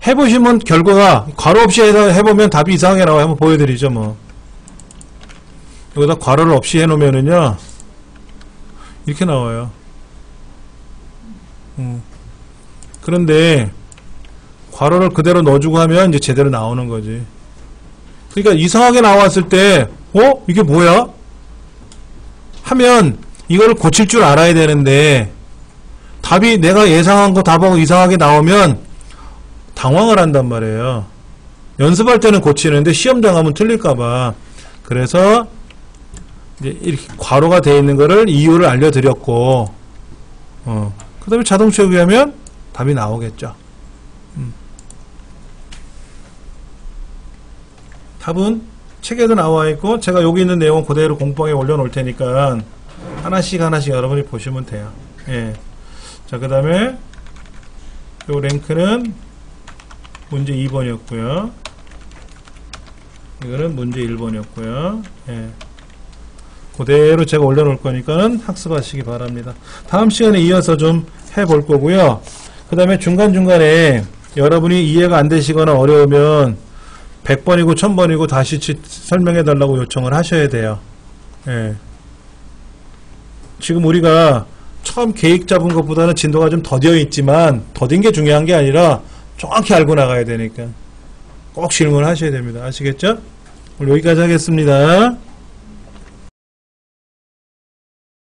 해보시면 결과가 괄호 없이 해보면 답이 이상하게 나와요. 한번 보여드리죠. 뭐 여기다 괄호를 없이 해놓으면은요 이렇게 나와요. 그런데 괄호를 그대로 넣어주고 하면 이제 제대로 나오는 거지. 그러니까 이상하게 나왔을 때 이게 뭐야? 하면 이걸 고칠 줄 알아야 되는데 답이 내가 예상한 거 답하고 이상하게 나오면 당황을 한단 말이에요. 연습할 때는 고치는데 시험장 가면 틀릴까봐. 그래서 이제 이렇게 괄호가 되어 있는 거를 이유를 알려드렸고, 그 다음에 자동 채우기 하면 답이 나오겠죠. 답은 책에도 나와 있고, 제가 여기 있는 내용 그대로 공방에 올려놓을 테니까 하나씩 여러분이 보시면 돼요. 예. 자, 그 다음에 요 랭크는 문제 2번이었고요. 이거는 문제 1번이었고요. 예. 그대로 제가 올려놓을 거니까는 학습하시기 바랍니다. 다음 시간에 이어서 좀 해볼 거고요. 그 다음에 중간중간에 여러분이 이해가 안 되시거나 어려우면 100번이고 1000번이고 다시 설명해 달라고 요청을 하셔야 돼요. 예. 지금 우리가 처음 계획 잡은 것보다는 진도가 좀 더뎌 있지만 더딘 게 중요한 게 아니라 정확히 알고 나가야 되니까 꼭 질문을 하셔야 됩니다. 아시겠죠? 오늘 여기까지 하겠습니다.